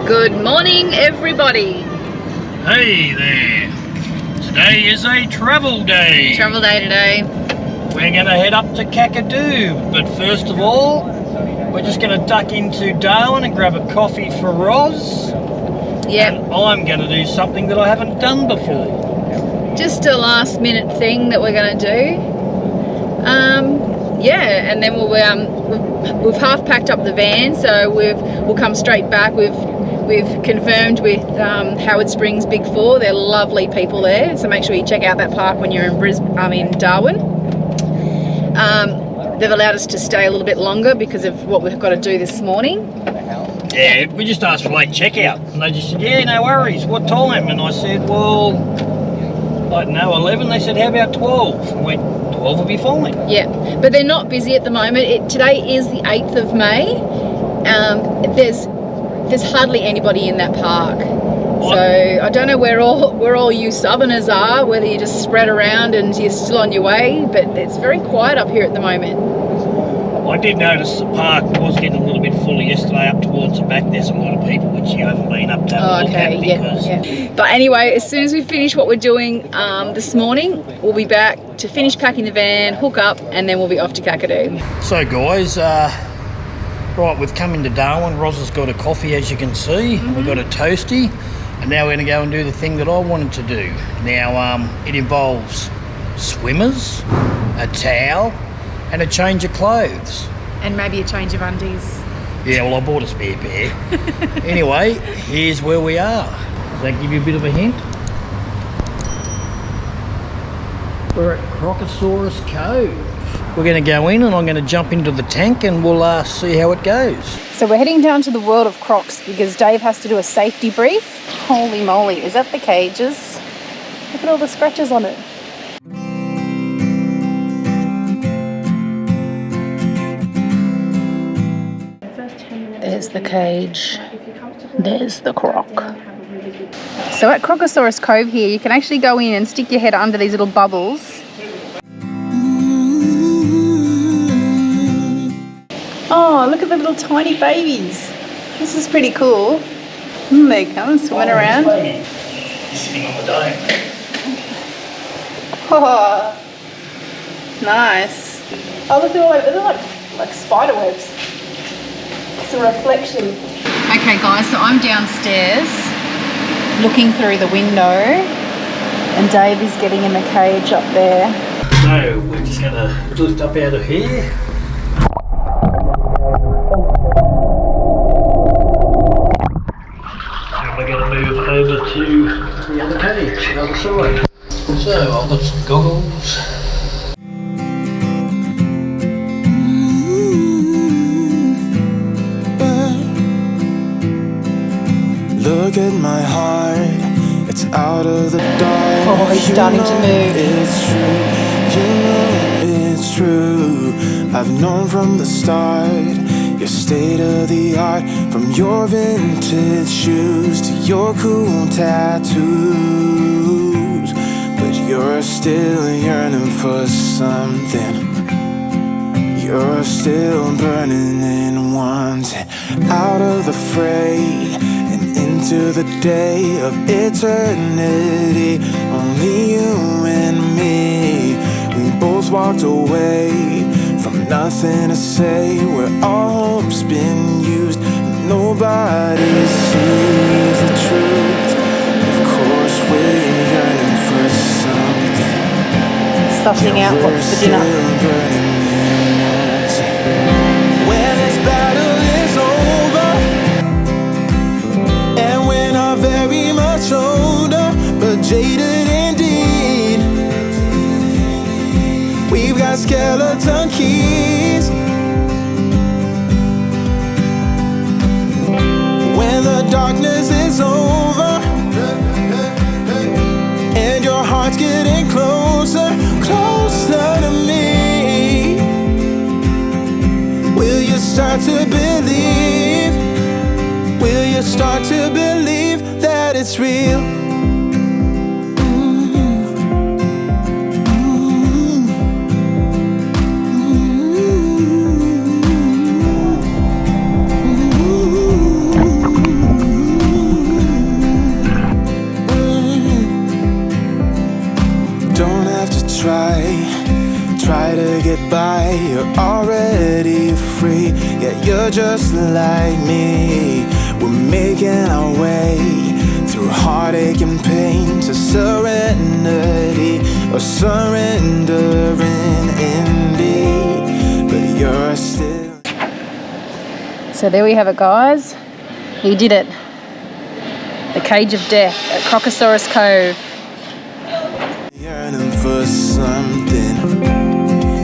Good morning, everybody. Hey there. Today is a travel day. Travel day today. We're going to head up to Kakadu, but first of all, we're just going to duck into Darwin and grab a coffee for Roz. Yep. And I'm going to do something that I haven't done before. Just a last minute thing that we're going to do. Yeah, and then we've half packed up the van, so we'll come straight back. We've confirmed with Howard Springs Big Four. They're lovely people there, so make sure you check out that park when you're in Darwin. They've allowed us to stay a little bit longer because of what we've got to do this morning. Yeah, we just asked for late checkout, and they just said, yeah, no worries, what time? And I said, well, I don't know, 11. They said, how about 12? And we went, 12 will be fine. Yeah, but they're not busy at the moment. Today is the 8th of May. There's hardly anybody in that park. So I don't know where all you southerners are, whether you just spread around and you're still on your way, but it's very quiet up here at the moment. I did notice the park was getting a little bit fuller yesterday. Up towards the back there's a lot of people, which you haven't been up to have a look at because... Yeah. But anyway, as soon as we finish what we're doing this morning, we'll be back to finish packing the van, hook up, and then we'll be off to Kakadu. So guys, right, we've come into Darwin. Roz has got a coffee, as you can see. We've got a toasty. And now we're going to go and do the thing that I wanted to do. Now, it involves swimmers, a towel, and a change of clothes. And maybe a change of undies. Yeah, well, I bought a spare pair. Anyway, here's where we are. Does that give you a bit of a hint? We're at Crocosaurus Cove. We're going to go in and I'm going to jump into the tank and we'll see how it goes. So we're heading down to the world of crocs because Dave has to do a safety brief. Holy moly, is that the cages? Look at all the scratches on it. There's the cage. There's the croc. So at Crocosaurus Cove here, you can actually go in and stick your head under these little bubbles. Oh, look at the little tiny babies. This is pretty cool. They come swimming around. Sitting on the dome. Oh, nice. Oh, look at all that. They're like spider webs. It's a reflection. Okay, guys, so I'm downstairs looking through the window, and Dave is getting in the cage up there. So we're just going to lift up out of here. We're going to move over to the other cage, the other side. So I've got some goggles. Look at my heart, it's out of the dark. Oh, he's starting to move. It's true. I've known from the start. Your state of the art, from your vintage shoes to your cool tattoos. But you're still yearning for something. You're still burning and wanting out of the fray and into the day of eternity. Only you and me, we both walked away from nothing to say, where all hope's been used. Nobody sees the truth. Of course we're yearning for something. Stuffing out what's for dinner. When this battle is over, and we're not very much older, but jaded indeed. We've got skeleton keys. When the darkness is over, and your heart's getting closer, closer to me, will you start to believe? Will you start to believe that it's real? Yeah, you're just like me. We're making our way through heartache and pain to serenity, or surrendering indeed. But you're still. So there we have it, guys. He did it. The cage of death at Crocosaurus Cove. Yearning for something.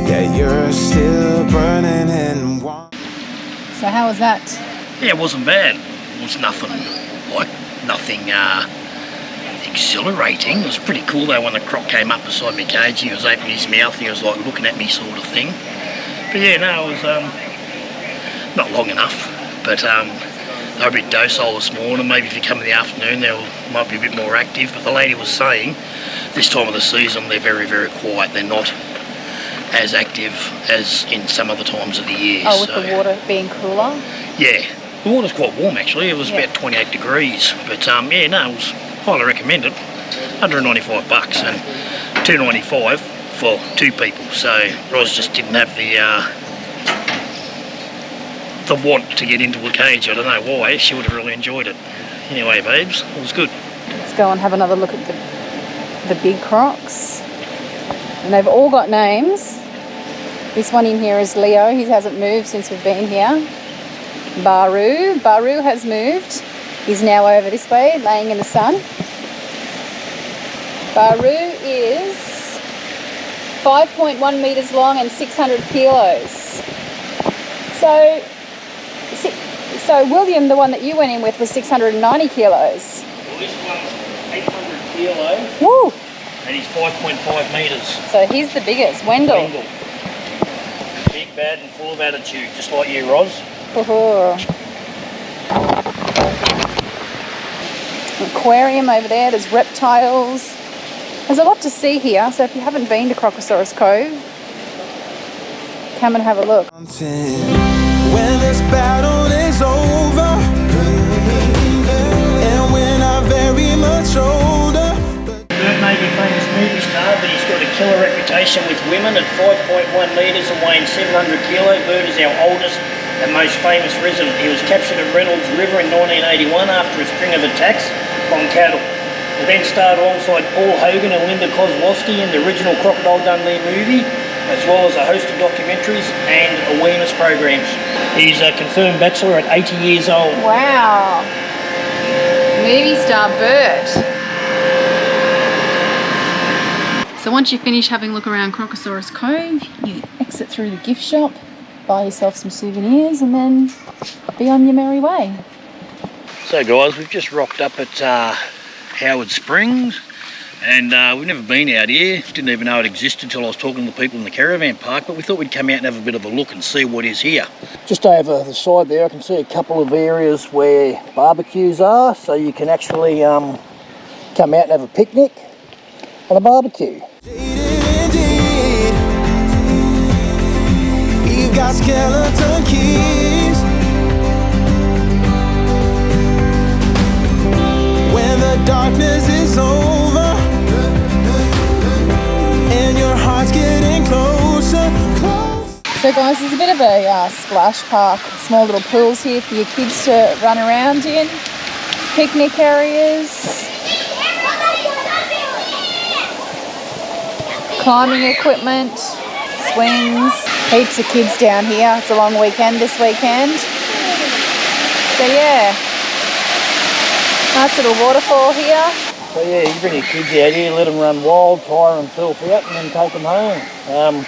Yeah, you're still burning and warm. So how was that? Yeah, it wasn't bad. It was nothing exhilarating. It was pretty cool though when the croc came up beside me cage. He was opening his mouth and he was like looking at me sort of thing. But yeah, no, it was not long enough. But they were a bit docile this morning. Maybe if you come in the afternoon they might be a bit more active. But the lady was saying this time of the season they're very, very quiet. They're not as active as in some other times of the year. Oh, with the water being cooler? Yeah, the water's quite warm actually. It was about 28 degrees. But yeah, no, it was highly recommended. $195 and $295 for 2 people. So Roz just didn't have the want to get into a cage. I don't know why. She would have really enjoyed it. Anyway, babes, it was good. Let's go and have another look at the big crocs. And they've all got names. This one in here is Leo. He hasn't moved since we've been here. Baru has moved. He's now over this way, laying in the sun. Baru is 5.1 metres long and 600 kilos. So William, the one that you went in with, was 690 kilos. Well, this one's 800 kilos. Woo! And he's 5.5 metres. So he's the biggest, Wendell. Big, bad and full of attitude, just like you, Roz. Aquarium over there, there's reptiles. There's a lot to see here, so if you haven't been to Crocosaurus Cove, come and have a look. When this battle is over, and we're not very much older. Bert may be a famous movie star, but he's got a killer reputation with women. At 5.1 metres and weighing 700 kilo, Bert is our oldest and most famous resident. He was captured at Reynolds River in 1981 after a string of attacks on cattle. He then starred alongside Paul Hogan and Linda Kozlowski in the original Crocodile Dundee movie, as well as a host of documentaries and awareness programs. He's a confirmed bachelor at 80 years old. Wow. Movie star Bert. So once you finish having a look around Crocosaurus Cove, you exit through the gift shop, buy yourself some souvenirs, and then be on your merry way. So guys, we've just rocked up at Howard Springs, and we've never been out here. Didn't even know it existed until I was talking to the people in the caravan park, but we thought we'd come out and have a bit of a look and see what is here. Just over the side there I can see a couple of areas where barbecues are, so you can actually come out and have a picnic on a barbecue. You've got skeleton keys. When the darkness is over and your heart's getting closer. So guys, there's a bit of a splash park, small little pools here for your kids to run around in, picnic areas, climbing equipment, swings, heaps of kids down here. It's a long weekend this weekend. So yeah, nice little waterfall here. So yeah, you bring your kids out here, let them run wild, tire themselves out and then take them home.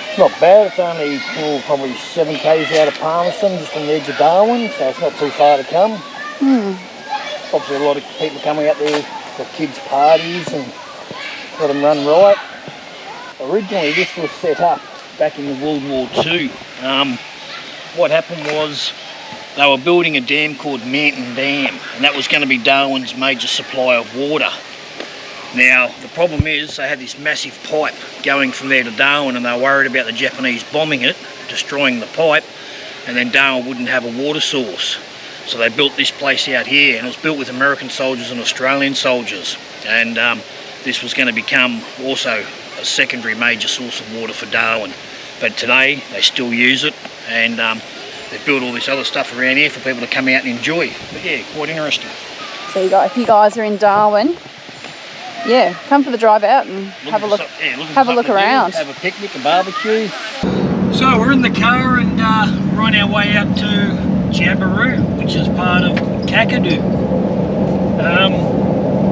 It's not bad, it's only probably 7 k's out of Palmerston, just on the edge of Darwin, so it's not too far to come. Obviously a lot of people coming out there for kids' parties and let them run right. Originally this was set up back in the World War II. What happened was they were building a dam called Mountain Dam, and that was going to be Darwin's major supply of water. Now the problem is they had this massive pipe going from there to Darwin, and they were worried about the Japanese bombing it, destroying the pipe, and then Darwin wouldn't have a water source. So they built this place out here, and it was built with American soldiers and Australian soldiers, and this was going to become also a secondary major source of water for Darwin. But today they still use it, and they've built all this other stuff around here for people to come out and enjoy. But yeah, quite interesting. So if you guys are in Darwin, yeah, come for the drive out and have a look. Have a look around. Have a picnic, a barbecue. So we're in the car and we're on our way out to Jabiru, which is part of Kakadu.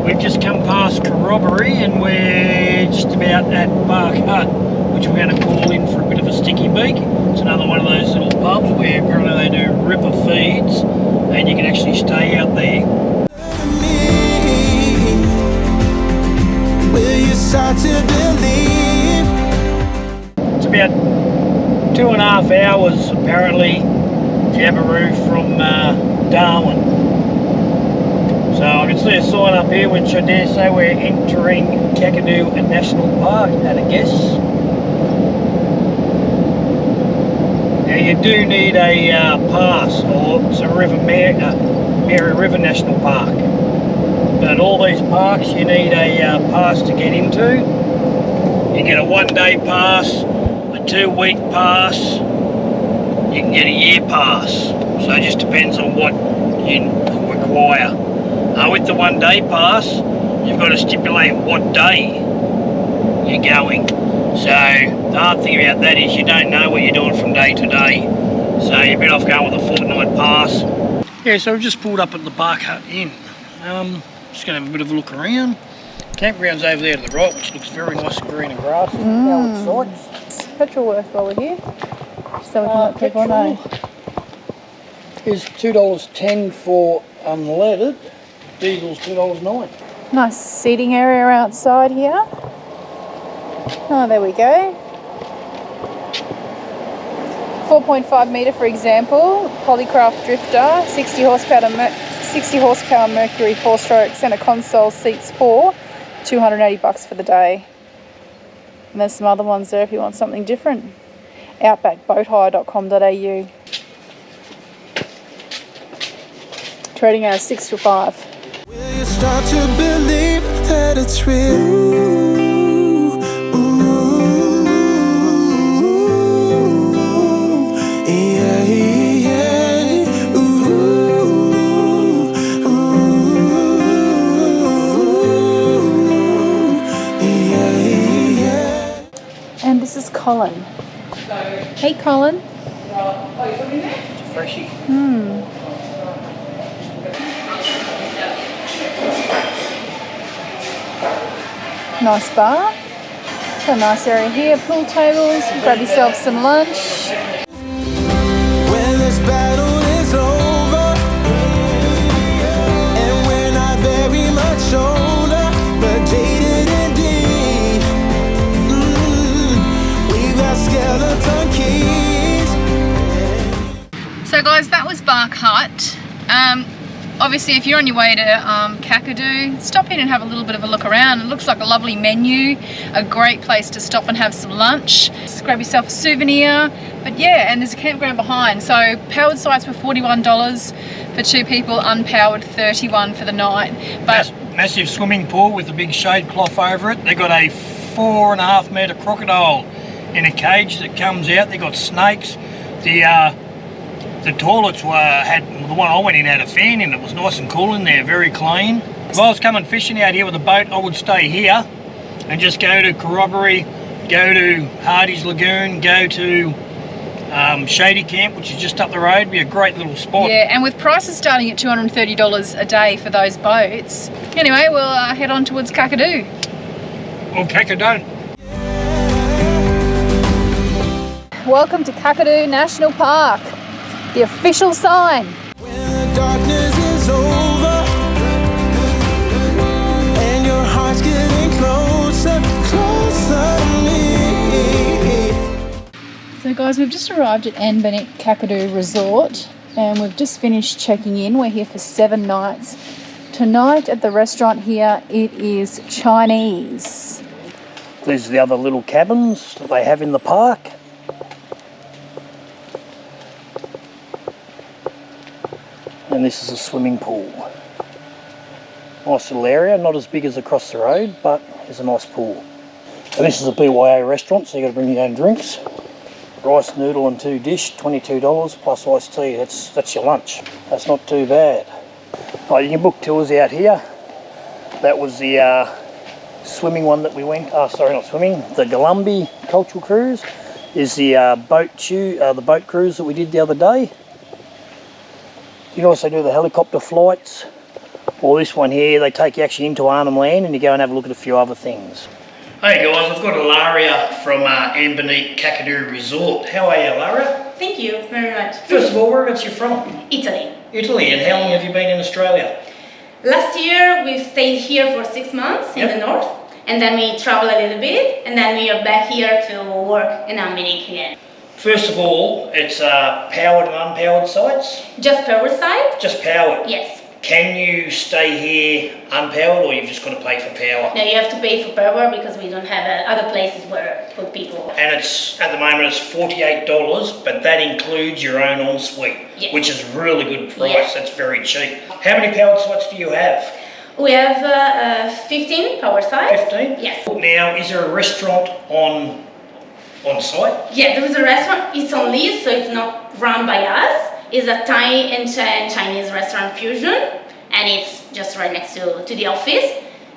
We've just come past Corroboree and we're just about at Bark Hut, which we're going to call in for a bit of a sticky beak. It's another one of those little pubs where apparently they do ripper feeds and you can actually stay out there. It's about 2.5 hours apparently, Jabiru from Darwin. So I can see a sign up here which I dare say we're entering Kakadu National Park at a guess. Now you do need a pass, or it's a Mary River National Park. But all these parks you need a pass to get into. You get a 1-day pass, a 2-week pass, you can get a year pass. So it just depends on what you require. With the 1-day pass, you've got to stipulate what day you're going. So the hard thing about that is you don't know what you're doing from day to day. So you're better off going with a fortnight pass. Yeah, so we've just pulled up at the Bark Hut Inn. Just going to have a bit of a look around. Campground's over there to the right, which looks very nice and green and grassy. How it sights. Petrol worth while we're here, so we can let people know. Is $2.10 for unleaded. Diesel's $2.09. Nice seating area outside here. Oh, there we go. 4.5 metre, for example, Polycraft Drifter, 60 horsepower Mercury 4-stroke, centre console, seats 4, $280 for the day. And there's some other ones there if you want something different. Outbackboathire.com.au. Trading hours 6 to 5. Will you start to believe that it's real? And this is Colin. Hey, Colin. It's a freshie. Nice bar. Got a nice area here. Pool tables. Grab yourself some lunch. When this battle is over, and we're not very much older, but jaded indeed. We've got skeleton keys. So guys, that was Bark Hut. Obviously, if you're on your way to Kakadu, stop in and have a little bit of a look around. It looks like a lovely menu, a great place to stop and have some lunch. Just grab yourself a souvenir. But yeah, and there's a campground behind. So powered sites were $41 for 2 people, unpowered $31 for the night. But massive swimming pool with a big shade cloth over it. They got a 4.5 metre crocodile in a cage that comes out. They got snakes. The toilets the one I went in had a fan in it. It was nice and cool in there, very clean. If I was coming fishing out here with a boat, I would stay here and just go to Corroboree, go to Hardy's Lagoon, go to Shady Camp, which is just up the road. Be a great little spot. Yeah, and with prices starting at $230 a day for those boats. Anyway, we'll head on towards Kakadu. Or Kakadu. Welcome to Kakadu National Park. The official sign. When the darkness is over and your heart's getting closer, closer to me. So guys, we've just arrived at Anbinik Kakadu Resort and we've just finished checking in. We're here for 7 nights. Tonight at the restaurant here, it is Chinese. These are the other little cabins that they have in the park. And this is a swimming pool. Nice little area, not as big as across the road, but there's a nice pool. And this is a BYA restaurant, so you've got to bring your own drinks. Rice noodle and 2 dish, $22 plus iced tea. That's your lunch. That's not too bad. Right, you can book tours out here. That was the swimming one that we went. Sorry, not swimming. The Galumbi Cultural Cruise is the boat cruise that we did the other day. You can also do the helicopter flights. Or this one here, they take you actually into Arnhem Land and you go and have a look at a few other things. Hey guys, I've got Ilaria from Anbinik Kakadu Resort. How are you, Ilaria? Thank you very much. First of all, whereabouts are you from? Italy. Italy, and how long have you been in Australia? Last year we stayed here for 6 months in the north, and then we traveled a little bit, and then we are back here to work in Anbinik again. First of all, it's powered and unpowered sites? Just power side? Just powered? Yes. Can you stay here unpowered, or you've just got to pay for power? No, you have to pay for power because we don't have other places where to put people. And it's at the moment it's $48, but that includes your own ensuite, which is really good price. Yes. That's very cheap. How many powered sites do you have? We have 15 power sites. 15? Yes. Now, is there a restaurant on site? Yeah, there is a restaurant. It's on lease, so it's not run by us. It's a Thai and Chinese restaurant fusion, and it's just right next to the office.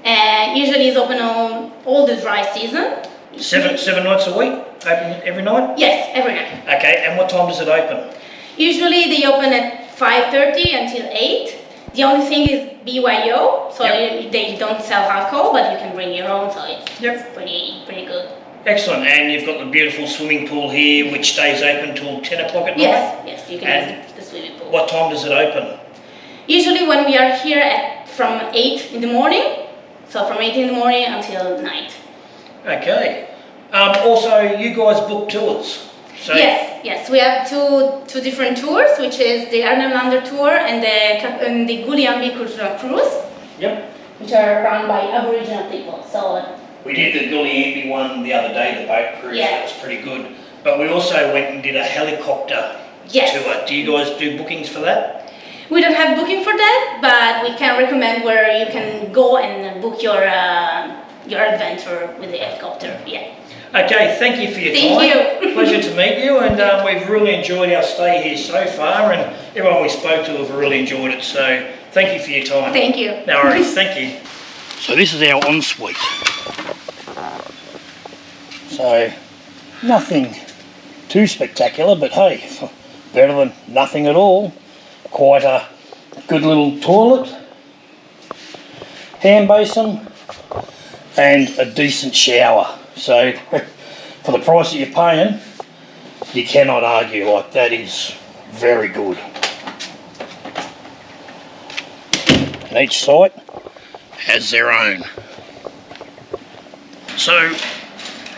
And usually it's open on all the dry season. Seven nights a week? Open every night? Yes, every night. Okay, and what time does it open? Usually they open at 5:30 until 8. The only thing is BYO, so they don't sell alcohol, but you can bring your own, so it's pretty good. Excellent, and you've got the beautiful swimming pool here, which stays open till 10 o'clock at night? Yes, you can use the swimming pool. What time does it open? Usually when we are here from 8 in the morning, so from 8 in the morning until night. Okay. Also, you guys book tours? So Yes, we have two different tours, which is the Arnhem Lander tour and the Guliambi Cultural Cruise. Yep. Which are run by Aboriginal people. So we did the Guliambi one the other day, the boat cruise. Yeah. That was pretty good. But we also went and did a helicopter tour. Do you guys do bookings for that? We don't have booking for that, but we can recommend where you can go and book your adventure with the helicopter. Yeah. Okay, thank you for your time. Thank you. Pleasure to meet you, and we've really enjoyed our stay here so far, and everyone we spoke to have really enjoyed it, so thank you for your time. Thank you. No worries, thank you. So this is our ensuite. So, nothing too spectacular, but hey, better than nothing at all. Quite a good little toilet, hand basin, and a decent shower. So, for the price that you're paying, you cannot argue. Like, that is very good. And each site has their own. So,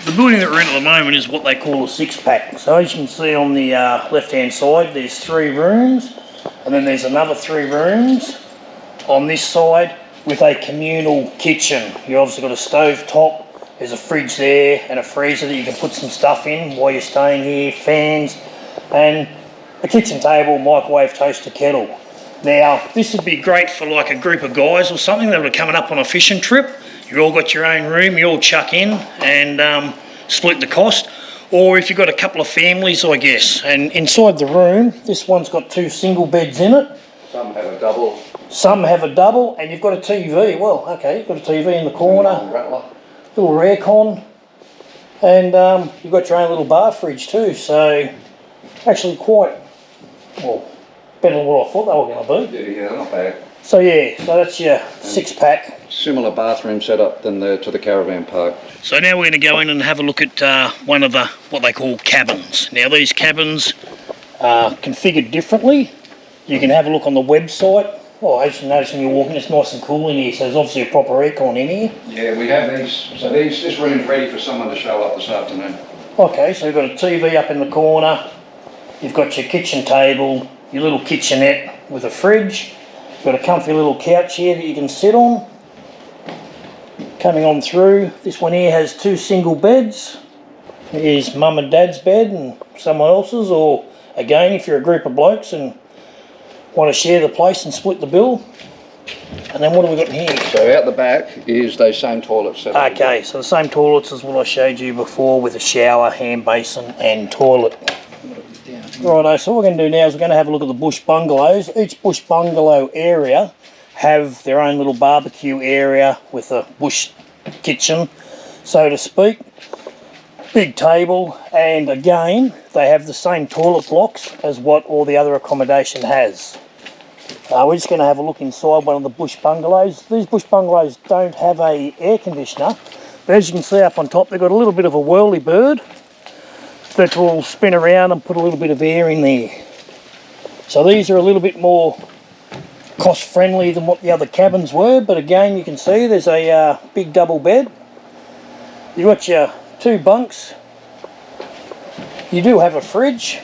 the building that we're in at the moment is what they call a six-pack. So as you can see on the left-hand side, there's 3 rooms, and then there's another 3 rooms on this side with a communal kitchen. You obviously got a stove top. There's a fridge there and a freezer that you can put some stuff in while you're staying here, fans, and a kitchen table, microwave, toaster, kettle. Now, this would be great for like a group of guys or something that are coming up on a fishing trip. You all got your own room, you all chuck in and split the cost. Or if you've got a couple of families, I guess. And inside the room, this one's got 2 single beds in it. Some have a double. Some have a double, and you've got a TV. Well, okay, you've got a TV in the corner. Little aircon, and you've got your own little bar fridge too, so actually quite, well, better than what I thought they were going to be. Yeah, not bad. So yeah, so that's your 6-pack. Similar bathroom setup than to the caravan park. So now we're going to go in and have a look at one of the, what they call cabins. Now these cabins are configured differently. You can have a look on the website. Oh, as you notice when you're walking, it's nice and cool in here, so there's obviously a proper aircon in here. Yeah, we have these. So this room's ready for someone to show up this afternoon. Okay, so you've got a TV up in the corner. You've got your kitchen table, your little kitchenette with a fridge. You've got a comfy little couch here that you can sit on. Coming on through, this one here has 2 single beds. Here's mum and dad's bed and someone else's, or again, if you're a group of blokes and want to share the place and split the bill, And then what have we got in here? So out the back is those same toilets. Okay, so the same toilets as what I showed you before, with a shower, hand basin and toilet. Righto, so what we're going to do now is we're going to have a look at the bush bungalows. Each bush bungalow area have their own little barbecue area with a bush kitchen, so to speak. Big table, and again they have the same toilet blocks as what all the other accommodation has. We're just going to have a look inside one of the bush bungalows. These bush bungalows don't have a air conditioner, but as you can see up on top they've got a little bit of a whirly bird that will spin around and put a little bit of air in there. So these are a little bit more cost friendly than what the other cabins were, but again you can see there's a big double bed. You've got your 2 bunks. You do have a fridge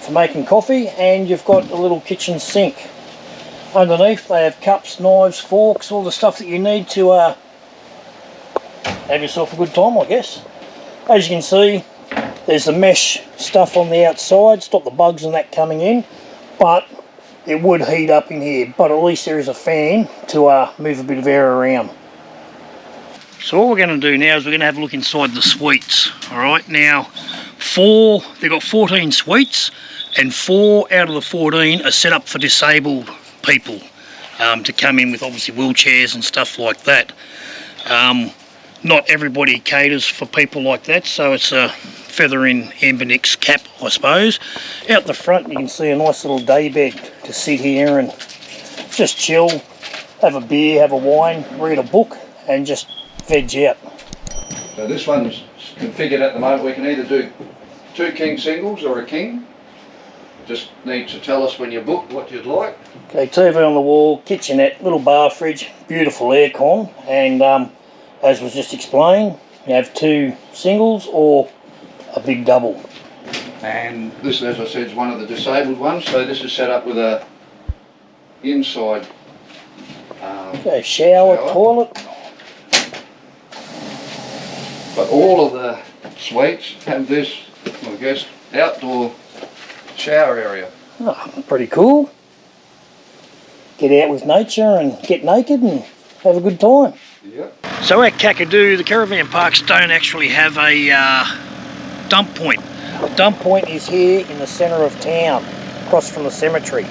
for making coffee, and you've got a little kitchen sink. Underneath they have cups, knives, forks, all the stuff that you need to have yourself a good time, I guess. As you can see, there's the mesh stuff on the outside, stop the bugs and that coming in, but it would heat up in here, but at least there is a fan to move a bit of air around. So what we're going to do now is we're going to have a look inside the suites. Alright, now they've got 14 suites, and 4 out of the 14 are set up for disabled people to come in with obviously wheelchairs and stuff like that. Not everybody caters for people like that, so it's a feather in Anbinik's cap, I suppose. Out the front you can see a nice little day bed to sit here and just chill, have a beer, have a wine, read a book and just veg out. So this one's configured at the moment. We can either do 2 king singles or a king. Just need to tell us when you book what you'd like. Okay, TV on the wall, kitchenette, little bar fridge, beautiful aircon, and as was just explained, you have 2 singles or a big double. And this, as I said, is one of the disabled ones. So this is set up with a inside Okay, shower, toilet. But all of the suites have this, I guess, outdoor shower area. Oh, pretty cool. Get out with nature and get naked and have a good time. Yep. So at Kakadu, the caravan parks don't actually have a dump point. The dump point is here in the centre of town, across from the cemetery.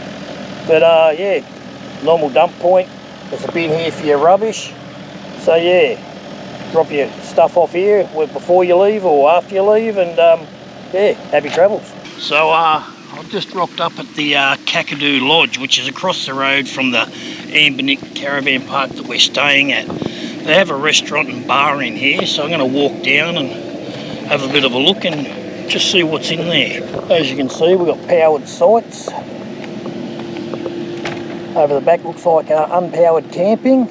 But yeah, normal dump point. There's a bin here for your rubbish. So yeah, drop your stuff off here before you leave or after you leave, and yeah, happy travels. So I've just rocked up at the Kakadu Lodge, which is across the road from the Anbinik caravan park that we're staying at. They have a restaurant and bar in here, so I'm going to walk down and have a bit of a look and just see what's in there. As you can see, we've got powered sites. Over the back looks like unpowered camping,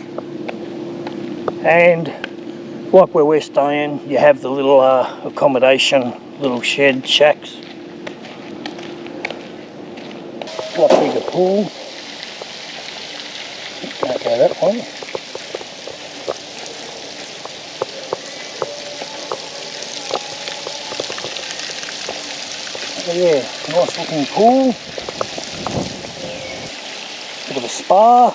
and like where we're staying, you have the little accommodation, little shed shacks. Lot bigger pool. Can't go that way. So yeah, nice looking pool. Bit of a spa.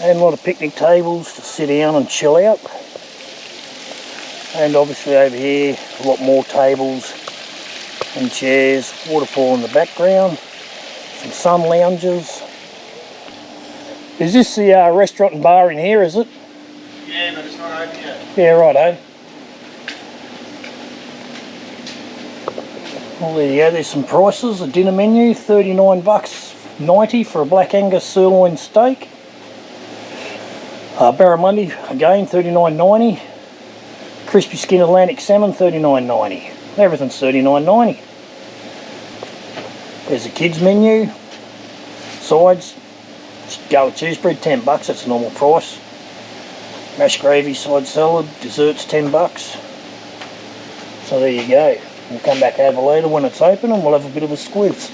And a lot of picnic tables to sit down and chill out. And obviously over here, a lot more tables and chairs, waterfall in the background, some sun lounges. Is this the restaurant and bar in here, is it? Yeah, but it's not open yet. Yeah, righto. Well, there you go, there's some prices. A dinner menu, $39.90 for a Black Angus sirloin steak. Barramundi, again, $39.90. Crispy skin Atlantic salmon, $39.90. Everything's $39.90. There's a kids menu. Sides, garlic cheese bread, $10. That's a normal price. Mashed gravy, side salad, desserts, $10. So there you go. We'll come back over later when it's open and we'll have a bit of a squiz.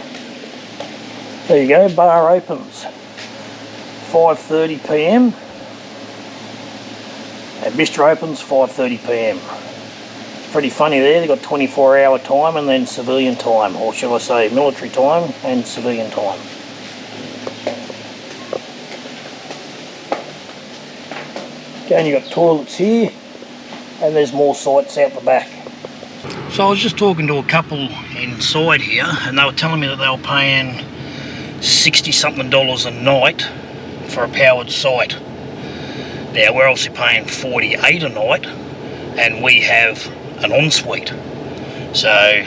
There you go, bar opens 5:30 PM. And bistro opens 5:30 PM. Pretty funny there, they've got 24-hour time and then civilian time, or shall I say military time and civilian time. Okay, and you've got toilets here, and there's more sites out the back. So I was just talking to a couple inside here, and they were telling me that they were paying $60 something a night for a powered site. Now we're obviously paying $48 a night, and we have an ensuite. So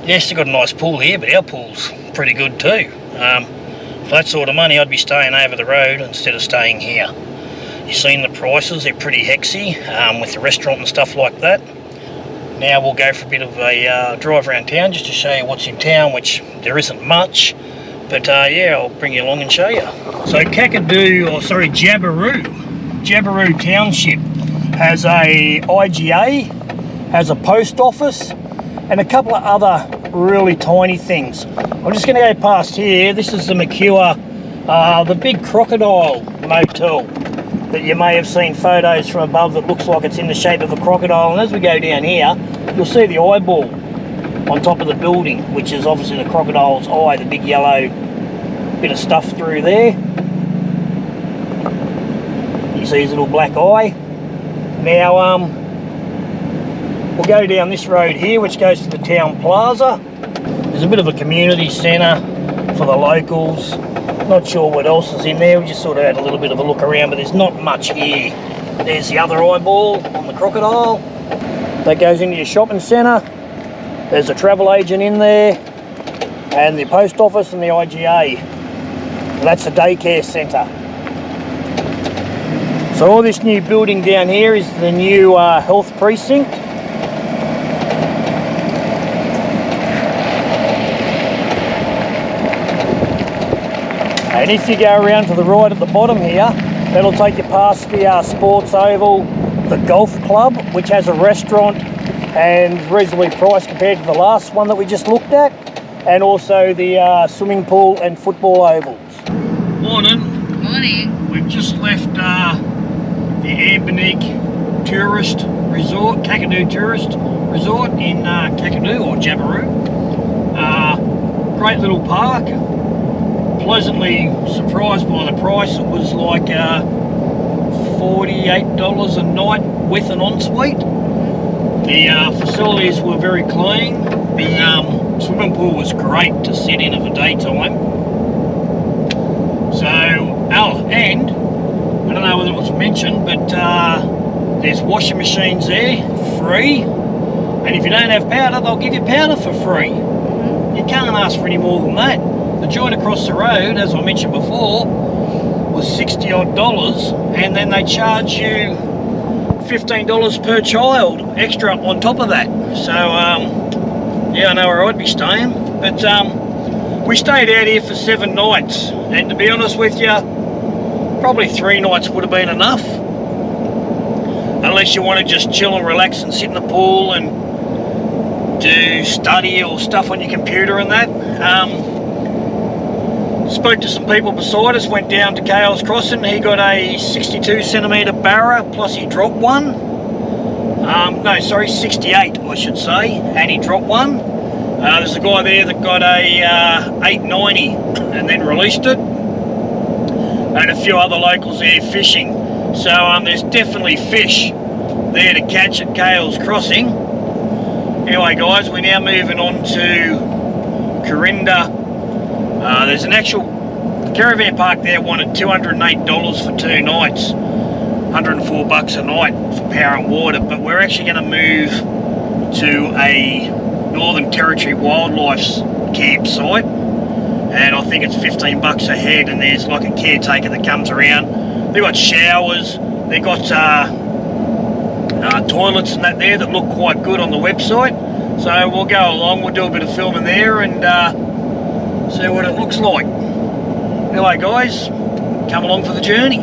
yes, they've got a nice pool here, but our pool's pretty good too. For that sort of money, I'd be staying over the road instead of staying here. You've seen the prices, they're pretty hexy with the restaurant and stuff like that. Now we'll go for a bit of a drive around town just to show you what's in town, which there isn't much. But yeah, I'll bring you along and show you. So Jabiru Township has a IGA, has a post office, and a couple of other really tiny things. I'm just going to go past here. This is the Mercure, the big crocodile motel that you may have seen photos from above that looks like it's in the shape of a crocodile. And as we go down here, you'll see the eyeball on top of the building, which is obviously the crocodile's eye, the big yellow bit of stuff through there. You see his little black eye. Now we'll go down this road here, which goes to the town plaza. There's a bit of a community centre for the locals. Not sure what else is in there. We just sort of had a little bit of a look around, but there's not much here. There's the other eyeball on the crocodile. That goes into your shopping centre. There's a travel agent in there, and the post office and the IGA. And that's a daycare centre. So all this new building down here is the new health precinct. And if you go around to the right at the bottom here, that'll take you past the sports oval, the golf club, which has a restaurant and reasonably priced compared to the last one that we just looked at, and also the swimming pool and football ovals. Morning. Morning. We've just left the Anbinik Tourist Resort, Kakadu Tourist Resort in Kakadu, or Jabiru. Great little park. Pleasantly surprised by the price. It was like $48 a night with an ensuite. The facilities were very clean. The swimming pool was great to sit in for daytime. So, and I don't know whether it was mentioned, but there's washing machines there, free. And if you don't have powder, they'll give you powder for free. You can't ask for any more than that. The joint across the road, as I mentioned before, was $60 odd, and then they charge you $15 per child extra on top of that. So yeah, I know where I'd be staying, but we stayed out here for 7 nights, and to be honest with you, probably 3 nights would have been enough, unless you want to just chill and relax and sit in the pool and do study or stuff on your computer and that. Spoke to some people beside us, went down to Kale's Crossing. He got a 62 centimetre barra, plus he dropped one. No, sorry, 68 I should say, and he dropped one. There's a guy there that got a 890 and then released it. And a few other locals there fishing. So there's definitely fish there to catch at Kale's Crossing. Anyway guys, we're now moving on to Corinda. There's an actual caravan park there wanted $208 for 2 nights, $104 a night for power and water, but we're actually going to move to a Northern Territory Wildlife's campsite, and I think it's $15 a head, and there's like a caretaker that comes around. They've got showers, they've got toilets and that there that look quite good on the website, so we'll go along, we'll do a bit of filming there and see what it looks like. Anyway guys, come along for the journey.